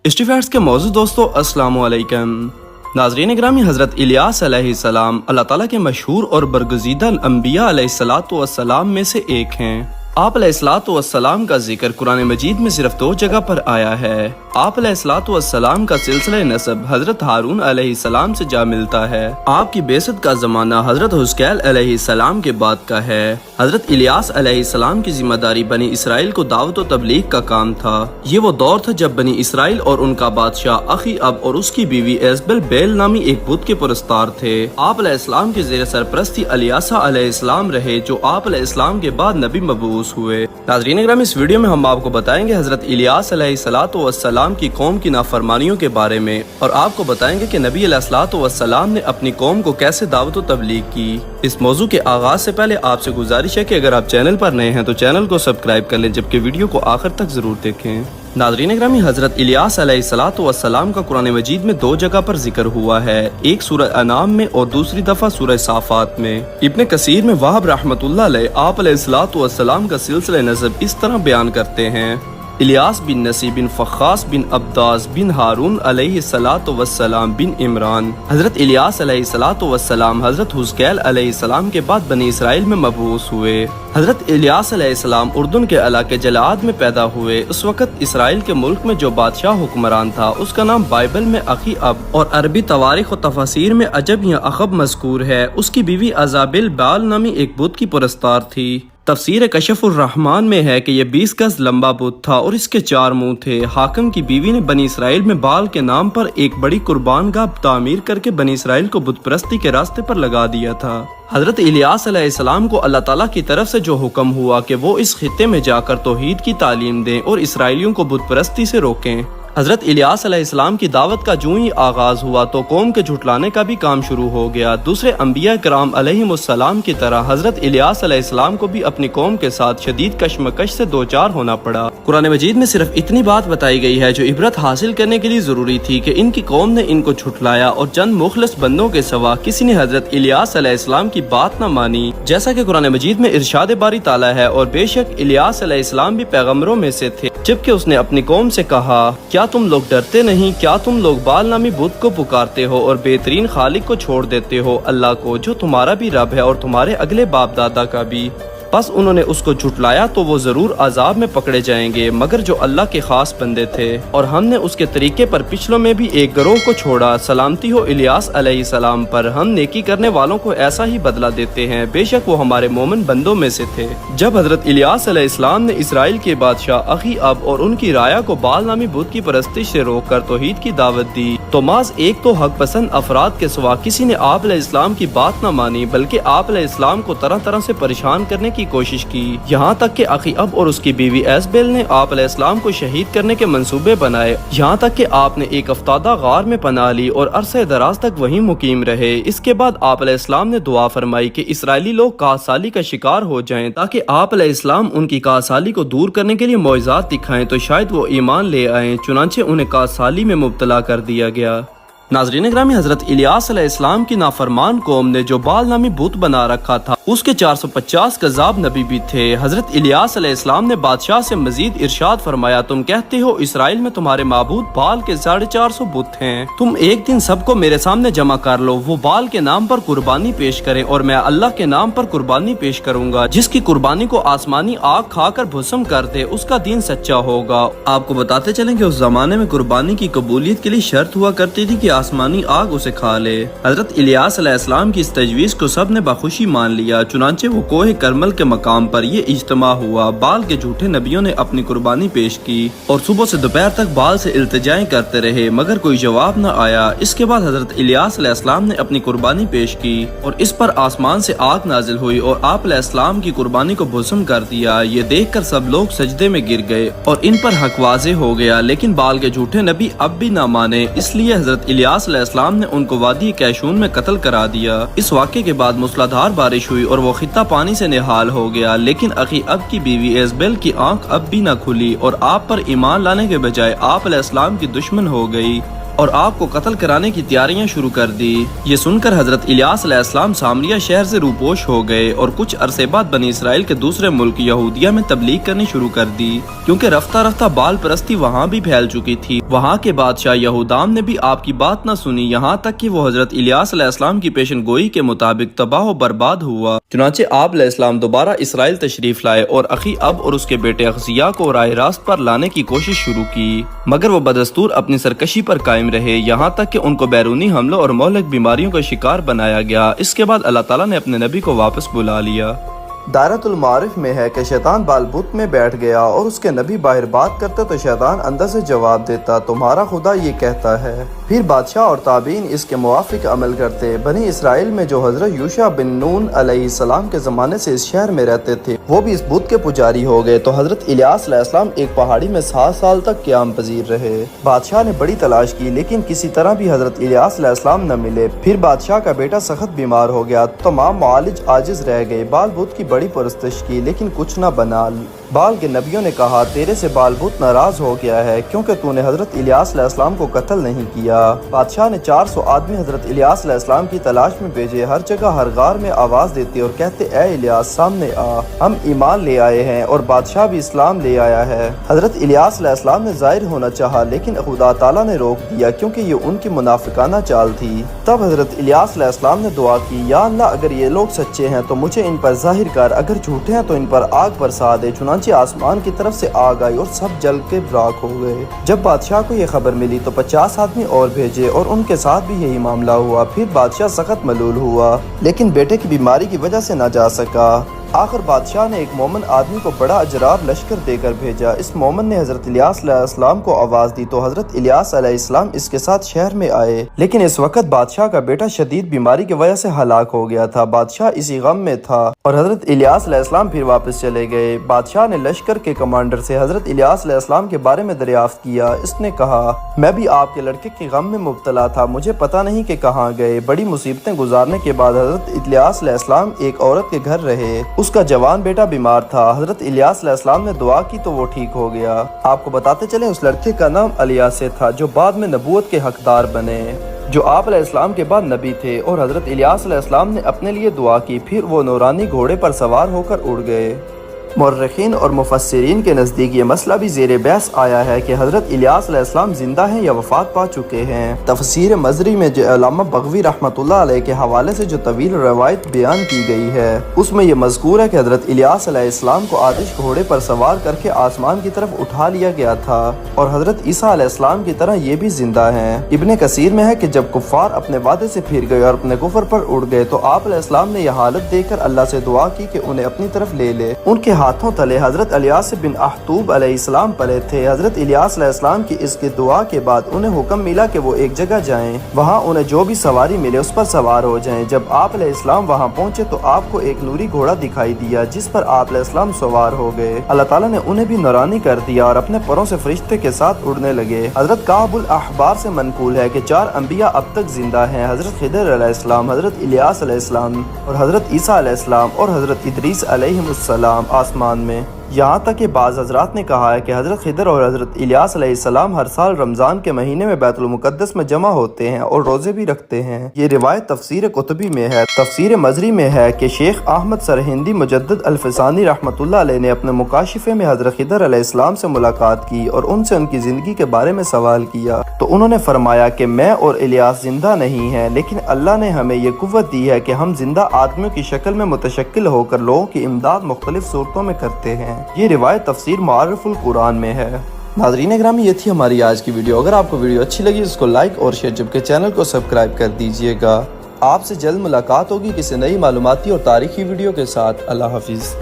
اسٹیفیٹس کے موضوع دوستو السلام علیکم ناظرین گرامی، حضرت الیاس علیہ السلام اللہ تعالیٰ کے مشہور اور برگزیدہ انبیاء علیہ السلام میں سے ایک ہیں۔ آپ علیہ السلام کا ذکر قرآن مجید میں صرف 2 جگہ پر آیا ہے۔ آپ علیہ السلام کا سلسلہ نسب حضرت ہارون علیہ السلام سے جا ملتا ہے۔ آپ کی بعثت کا زمانہ حضرت حزقیل علیہ السلام کے بعد کا ہے۔ حضرت الیاس علیہ السلام کی ذمہ داری بنی اسرائیل کو دعوت و تبلیغ کا کام تھا۔ یہ وہ دور تھا جب بنی اسرائیل اور ان کا بادشاہ اخی اب اور اس کی بیوی ایزبل بیل نامی ایک بت کے پرستار تھے۔ آپ علیہ السلام کے زیر سرپرستی الیاسا علیہ السلام رہے، جو آپ علیہ السلام کے بعد نبی مبعوث ہوئے۔ ناظرین اکرام، اس ویڈیو میں ہم آپ کو بتائیں گے حضرت الیاس علیہ السلام کی قوم کی نافرمانیوں کے بارے میں، اور آپ کو بتائیں گے کہ نبی علیہ السلام نے اپنی قوم کو کیسے دعوت و تبلیغ کی۔ اس موضوع کے آغاز سے پہلے آپ سے گزارش ہے کہ اگر آپ چینل پر نئے ہیں تو چینل کو سبسکرائب کر لیں، جبکہ ویڈیو کو آخر تک ضرور دیکھیں۔ ناظرین اکرامی، حضرت الیاس علیہ السلام کا قرآن مجید میں 2 جگہ پر ذکر ہوا ہے، ایک سورہ انعام میں اور دوسری دفعہ سورہ صافات میں۔ ابن کثیر میں وہب رحمۃ اللہ علیہ آپ علیہ السلام کا سلسلہ نسب اس طرح بیان کرتے ہیں: الیاس بن نسی بن فخاس بن عبداس بن ہارون علیہ السلام بن عمران۔ حضرت الیاس علیہ السلام حضرت حزقیل علیہ السلام کے بعد بنی اسرائیل میں مبعوث ہوئے۔ حضرت الیاس علیہ السلام اردن کے علاقے جلعاد میں پیدا ہوئے۔ اس وقت اسرائیل کے ملک میں جو بادشاہ حکمران تھا اس کا نام بائبل میں اخی اب اور عربی تواریخ و تفاسیر میں عجب یا اخب مذکور ہے۔ اس کی بیوی ازابل بال نامی ایک بت کی پرستار تھی۔ تفسیر کشف الرحمن میں ہے کہ یہ 20 گز لمبا بت تھا اور اس کے 4 منہ تھے۔ حاکم کی بیوی نے بنی اسرائیل میں بال کے نام پر ایک بڑی قربان گاہ تعمیر کر کے بنی اسرائیل کو بت پرستی کے راستے پر لگا دیا تھا۔ حضرت الیاس علیہ السلام کو اللہ تعالیٰ کی طرف سے جو حکم ہوا کہ وہ اس خطے میں جا کر توحید کی تعلیم دیں اور اسرائیلیوں کو بت پرستی سے روکیں۔ حضرت الیاس علیہ السلام کی دعوت کا جو ہی آغاز ہوا تو قوم کے جھٹلانے کا بھی کام شروع ہو گیا۔ دوسرے انبیاء کرام علیہم السلام کی طرح حضرت الیاس علیہ السلام کو بھی اپنی قوم کے ساتھ شدید کشمکش سے دوچار ہونا پڑا۔ قرآن مجید میں صرف اتنی بات بتائی گئی ہے جو عبرت حاصل کرنے کے لیے ضروری تھی کہ ان کی قوم نے ان کو جھٹلایا اور چند مخلص بندوں کے سوا کسی نے حضرت الیاس علیہ السلام کی بات نہ مانی، جیسا کہ قرآن مجید میں ارشاد باری تعالیٰ ہے: اور بے شک الیاس علیہ السلام بھی پیغمبروں میں سے تھے، جبکہ اس نے اپنی قوم سے کہا، کیا تم لوگ ڈرتے نہیں؟ کیا تم لوگ بال نامی بت کو پکارتے ہو اور بہترین خالق کو چھوڑ دیتے ہو، اللہ کو جو تمہارا بھی رب ہے اور تمہارے اگلے باپ دادا کا بھی؟ بس انہوں نے اس کو جھٹلایا تو وہ ضرور عذاب میں پکڑے جائیں گے، مگر جو اللہ کے خاص بندے تھے، اور ہم نے اس کے طریقے پر پچھلوں میں بھی ایک گروہ کو چھوڑا۔ سلامتی ہو الیاس علیہ السلام پر، ہم نیکی کرنے والوں کو ایسا ہی بدلہ دیتے ہیں، بے شک وہ ہمارے مومن بندوں میں سے تھے۔ جب حضرت الیاس علیہ السلام نے اسرائیل کے بادشاہ اخی اب اور ان کی رایا کو بال نامی بت کی پرستش سے روک کر توحید کی دعوت دی تو محض ایک تو حق پسند افراد کے سوا کسی نے آپ علیہ السلام کی بات نہ مانی، بلکہ آپ علیہ السلام کو طرح طرح سے پریشان کرنے کی کوشش کی، یہاں تک کہ اخی اب اور اس کی بیوی ایزبیل نے آپ علیہ السلام کو شہید کرنے کے منصوبے بنائے، یہاں تک کہ آپ نے ایک افتادہ غار میں پناہ لی اور عرصہ دراز تک وہیں مقیم رہے۔ اس کے بعد آپ علیہ السلام نے دعا فرمائی کہ اسرائیلی لوگ قحط کا شکار ہو جائیں تاکہ آپ علیہ السلام ان کی قحط کو دور کرنے کے لیے معجزات دکھائیں تو شاید وہ ایمان لے آئیں، چنانچہ انہیں قحط میں مبتلا کر دیا گیا۔ ناظرین گرامی، حضرت الیاس علیہ السلام کی نافرمان قوم نے جو بال نامی بت بنا رکھا تھا اس کے 450 کذاب نبی بھی تھے۔ حضرت الیاس علیہ السلام نے بادشاہ سے مزید ارشاد فرمایا: تم کہتے ہو اسرائیل میں تمہارے معبود بال کے 450 بت ہیں، تم ایک دن سب کو میرے سامنے جمع کر لو، وہ بال کے نام پر قربانی پیش کریں اور میں اللہ کے نام پر قربانی پیش کروں گا، جس کی قربانی کو آسمانی آگ کھا کر بھسم کر دے اس کا دین سچا ہوگا۔ آپ کو بتاتے چلیں کہ اس زمانے میں قربانی کی قبولیت کے لیے شرط ہوا کرتی تھی کہ آسمانی آگ اسے کھا لے۔ حضرت الیاس علیہ السلام کی اس تجویز کو سب نے بخوشی مان لیا، چنانچہ وہ کوہ کرمل کے مقام پر یہ اجتماع ہوا۔ بال کے جھوٹے نبیوں نے اپنی قربانی پیش کی اور صبح سے دوپہر تک بال سے التجائیں کرتے رہے، مگر کوئی جواب نہ آیا۔ اس کے بعد حضرت الیاس علیہ السلام نے اپنی قربانی پیش کی اور اس پر آسمان سے آگ نازل ہوئی اور آپ علیہ السلام کی قربانی کو بھسم کر دیا۔ یہ دیکھ کر سب لوگ سجدے میں گر گئے اور ان پر حق واضح ہو گیا، لیکن بال کے جھوٹے نبی اب بھی نہ مانے، اس لیے حضرت الیاس علیہ السلام نے ان کو وادی کیشون میں قتل کرا دیا۔ اس واقعے کے بعد موسلادھار بارش ہوئی اور وہ خطہ پانی سے نہال ہو گیا، لیکن اخی اب کی بیوی ایزبیل کی آنکھ اب بھی نہ کھلی اور آپ پر ایمان لانے کے بجائے آپ علیہ السلام کی دشمن ہو گئی۔ اور آپ کو قتل کرانے کی تیاریاں شروع کر دی۔ یہ سن کر حضرت الیاس علیہ السلام سامریہ شہر سے روپوش ہو گئے اور کچھ عرصے بعد بنی اسرائیل کے دوسرے ملک یہودیہ میں تبلیغ کرنی شروع کر دی، کیونکہ رفتہ رفتہ بال پرستی وہاں بھی پھیل چکی تھی۔ وہاں کے بادشاہ یہودام نے بھی آپ کی بات نہ سنی، یہاں تک کہ وہ حضرت الیاس علیہ السلام کی پیشن گوئی کے مطابق تباہ و برباد ہوا۔ چنانچہ آپ علیہ السلام دوبارہ اسرائیل تشریف لائے اور اخی اب اور اس کے بیٹے اخزیا کو راہ راست پر لانے کی کوشش شروع کی، مگر وہ بدستور اپنی سرکشی پر قائم رہے، یہاں تک کہ ان کو بیرونی حملوں اور مہلک بیماریوں کا شکار بنایا گیا۔ اس کے بعد اللہ تعالیٰ نے اپنے نبی کو واپس بلا لیا۔ دائرۃ المعارف میں ہے کہ شیطان بال بت میں بیٹھ گیا اور اس کے نبی باہر بات کرتے تو شیطان اندر سے جواب دیتا، تمہارا خدا یہ کہتا ہے۔ پھر بادشاہ اور تابعین اس کے موافق عمل کرتے۔ بنی اسرائیل میں جو حضرت یوشع بن نون علیہ السلام کے زمانے سے اس شہر میں رہتے تھے وہ بھی اس بت کے پجاری ہو گئے، تو حضرت الیاس علیہ السلام ایک پہاڑی میں 7 سال تک قیام پذیر رہے۔ بادشاہ نے بڑی تلاش کی لیکن کسی طرح بھی حضرت الیاس علیہ السلام نہ ملے۔ پھر بادشاہ کا بیٹا سخت بیمار ہو گیا، تمام معالج عاجز رہ گئے، بال بت کی بڑی پرستش کی لیکن کچھ نہ بنا۔ بال کے نبیوں نے کہا، تیرے سے بال بت ناراض ہو گیا ہے کیونکہ تو نے حضرت الیاس علیہ السلام کو قتل نہیں کیا۔ بادشاہ نے 400 آدمی حضرت الیاس علیہ السلام کی تلاش میں بھیجے، ہر جگہ ہر غار میں آواز دیتے اور کہتے، اے الیاس سامنے آ، ہم ایمان لے آئے ہیں اور بادشاہ بھی اسلام لے آیا ہے۔ حضرت الیاس علیہ السلام نے ظاہر ہونا چاہا لیکن خدا تعالیٰ نے روک دیا کیونکہ یہ ان کی منافقانہ چال تھی۔ تب حضرت الیاس علیہ السلام نے دعا کی، یا اللہ اگر یہ لوگ سچے ہیں تو مجھے ان پر ظاہر کر، اگر جھوٹے ہیں تو ان پر آگ برسا دے۔ چنانچہ آسمان کی طرف سے آگ آئی اور سب جل کے راکھ ہو گئے۔ جب بادشاہ کو یہ خبر ملی تو 50 آدمی اور بھیجے اور ان کے ساتھ بھی یہی معاملہ ہوا۔ پھر بادشاہ سخت ملول ہوا لیکن بیٹے کی بیماری کی وجہ سے نہ جا سکا۔ آخر بادشاہ نے ایک مومن آدمی کو بڑا اجرار لشکر دے کر بھیجا۔ اس مومن نے حضرت الیاس علیہ السلام کو آواز دی تو حضرت الیاس علیہ السلام اس کے ساتھ شہر میں آئے، لیکن اس وقت بادشاہ کا بیٹا شدید بیماری کی وجہ سے ہلاک ہو گیا تھا۔ بادشاہ اسی غم میں تھا اور حضرت الیاس علیہ السلام پھر واپس چلے گئے۔ بادشاہ نے لشکر کے کمانڈر سے حضرت الیاس علیہ السلام کے بارے میں دریافت کیا۔ اس نے کہا، میں بھی آپ کے لڑکے کے غم میں مبتلا تھا، مجھے پتہ نہیں کہ کہاں گئے۔ بڑی مصیبتیں گزارنے کے بعد حضرت الیاس علیہ السلام ایک عورت کے گھر رہے، اس کا جوان بیٹا بیمار تھا۔ حضرت الیاس علیہ السلام نے دعا کی تو وہ ٹھیک ہو گیا۔ آپ کو بتاتے چلیں اس لڑکے کا نام الیاسع تھا جو بعد میں نبوت کے حقدار بنے، جو آپ علیہ السلام کے بعد نبی تھے، اور حضرت الیاس علیہ السلام نے اپنے لیے دعا کی، پھر وہ نورانی گھوڑے پر سوار ہو کر اڑ گئے۔ مورخین اور مفسرین کے نزدیک یہ مسئلہ بھی زیر بحث آیا ہے کہ حضرت الیاس علیہ السلام زندہ ہیں یا وفات پا چکے ہیں۔ تفسیر مزری میں جو علامہ بغوی رحمۃ اللہ علیہ کے حوالے سے جو طویل روایت بیان کی گئی ہے اس میں یہ مذکور ہے کہ حضرت الیاس علیہ السلام کو آتش گھوڑے پر سوار کر کے آسمان کی طرف اٹھا لیا گیا تھا، اور حضرت عیسیٰ علیہ السلام کی طرح یہ بھی زندہ ہیں۔ ابن کثیر میں ہے کہ جب کفار اپنے وعدے سے پھر گئے اور اپنے کفر پر اڑ گئے تو آپ علیہ السلام نے یہ حالت دیکھ کر اللہ سے دعا کی کہ انہیں اپنی طرف لے لے۔ ان کے ہاتھوں تلے حضرت الیاس بن احتوب علیہ السلام پلے تھے۔ حضرت الیاس علیہ السلام کی اس کی دعا کے بعد انہیں حکم ملا کہ وہ ایک جگہ جائیں، وہاں انہیں جو بھی سواری ملے اس پر سوار ہو جائیں۔ جب آپ علیہ السلام وہاں پہنچے تو آپ کو ایک نوری گھوڑا دکھائی دیا جس پر آپ علیہ السلام سوار ہو گئے۔ اللہ تعالیٰ نے انہیں بھی نورانی کر دیا اور اپنے پروں سے فرشتے کے ساتھ اڑنے لگے۔ حضرت کعب الاحبار سے منقول ہے کہ 4 انبیاء اب تک زندہ ہیں، حضرت خضر علیہ السلام، حضرت الیاس علیہ السلام اور حضرت عیسیٰ علیہ السلام اور حضرت ادریس علیہ السلام آسمان میں۔ یہاں تک کہ بعض حضرات نے کہا ہے کہ حضرت خضر اور حضرت الیاس علیہ السلام ہر سال رمضان کے مہینے میں بیت المقدس میں جمع ہوتے ہیں اور روزے بھی رکھتے ہیں۔ یہ روایت تفسیر قطبی میں ہے۔ تفسیر مزری میں ہے کہ شیخ احمد سرہندی مجدد الفسانی رحمۃ اللہ علیہ نے اپنے مکاشفے میں حضرت خضر علیہ السلام سے ملاقات کی اور ان سے ان کی زندگی کے بارے میں سوال کیا تو انہوں نے فرمایا کہ میں اور الیاس زندہ نہیں ہیں، لیکن اللہ نے ہمیں یہ قوت دی ہے کہ ہم زندہ آدمیوں کی شکل میں متشکل ہو کر لوگوں کی امداد مختلف صورتوں میں کرتے ہیں۔ یہ روایت تفسیر معارف القرآن میں ہے۔ ناظرین اکرامی، یہ تھی ہماری آج کی ویڈیو۔ اگر آپ کو ویڈیو اچھی لگی اس کو لائک اور شیئر، جبکہ چینل کو سبسکرائب کر دیجیے گا۔ آپ سے جلد ملاقات ہوگی کسی نئی معلوماتی اور تاریخی ویڈیو کے ساتھ۔ اللہ حافظ۔